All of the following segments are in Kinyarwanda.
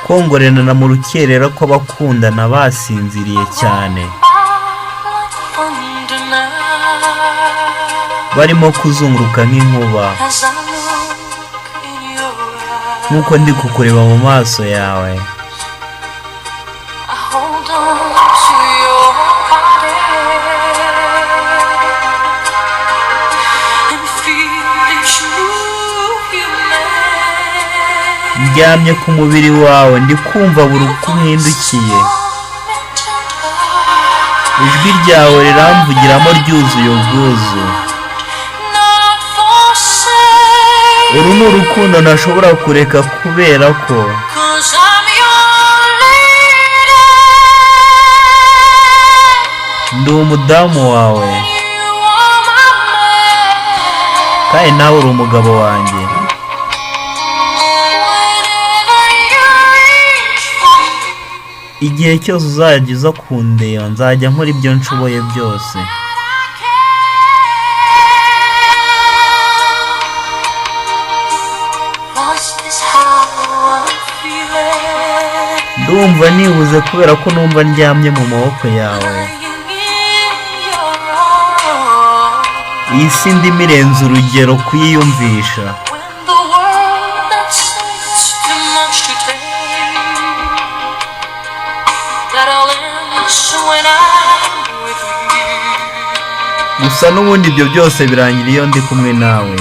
kongorerana mu rukerera kw'abakundana basinziriye cyane, barimo kuzunguruka nk'inkuba, nk'uko ndi kukureba mu maso yawe. Ndyamye ku mubiri wawe, ndi kumva buri uko uhindukiye. Ijwi ryawe riramvugiramo ryuzuye ubwuzu. Uru ni urukundo ntashobora kureka kubera ko ndi umudamu wawe, kandi nawe uri umugabo wanjye. Igihe cyose uzajya uza kundeba, nzajya nkora ibyo nshoboye byose. Ndumva nibuze kubera ko numva ndyamye mu maboko yawe. Iyi si ndimo irenze urugero kuyiyumvisha. Gusa n'ubundi ibyo byose birangira iyo ndi kumwe nawe.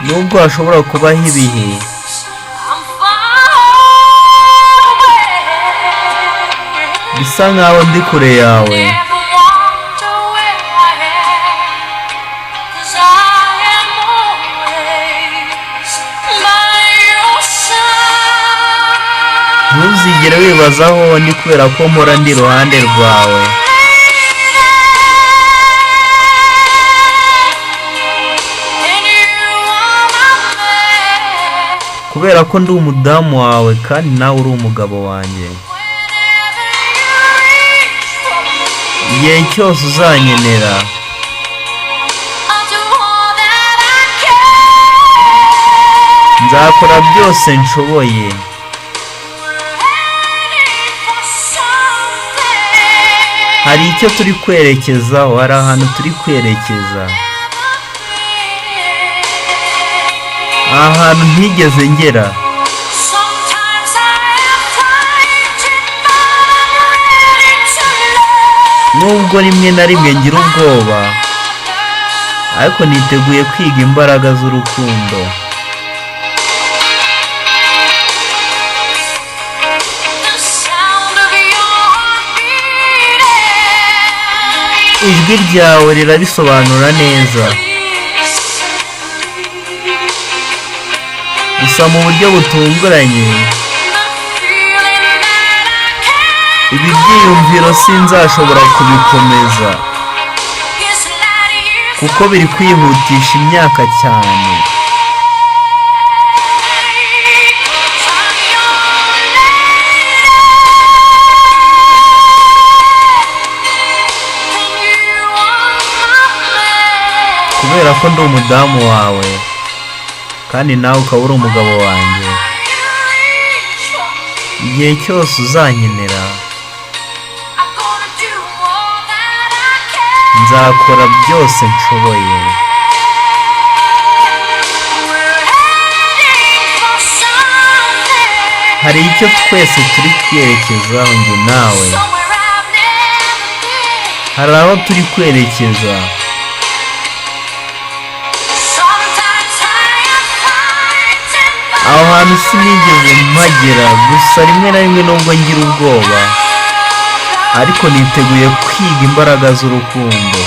Nubwo hashobora kubaho ibihe bisa nkaho ndi kure yawe, ntuzigere wibaza aho ndi kubera ko mpora ndi iruhande rwawe. Kubera ko ndi umudamu wawe kandi nawe uri umugabo wanjye. Igihe cyose uzankenera, nzakora byose nshoboye. Hari icyo turi kwerekezaho, hari ahantu turi kwerekeza, ahantu ntigeze ngera. Nubwo rimwe na rimwe ngira ubwoba, ariko niteguye kwiga imbaraga z'urukundo. Ijwi ryawe rirabisobanura neza, gusa mu buryo butunguranye. Ibi byiyumviro sinzashobora kubikomeza kuko biri kwihutisha imyaka cyane. Kubera ko ndi umudamu wawe kandi nawe ukaba uri umugabo wanjye, igihe cyose uzankenera nzakora byose nshoboye. Hari icyo twese turi kwerekezaho, njye nawe. Hari aho turi kwerekeza. Aho hantu sinigeze mpagera, gusa rimwe na rimwe nubwo ngira ubwoba, ariko niteguye kwiga imbaraga z'urukundo.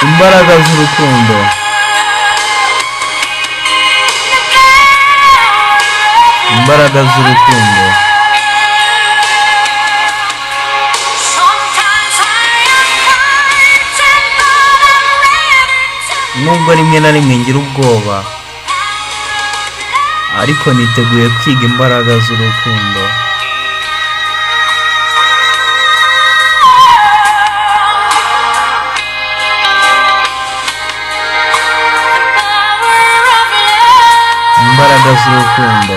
Imbaraga z'urukundo. Imbaraga z'urukundo. Nubwo rimwe na rimwe ngira ubwoba, ariko niteguye kwiga imbaraga z'urukundo. Imbaraga z'urukundo.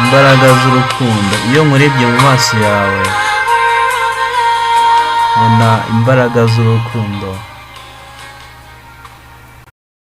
Imbaraga z'urukundo. Iyo nkurebye mu maso yawe mbona imbaraga z'urukundo.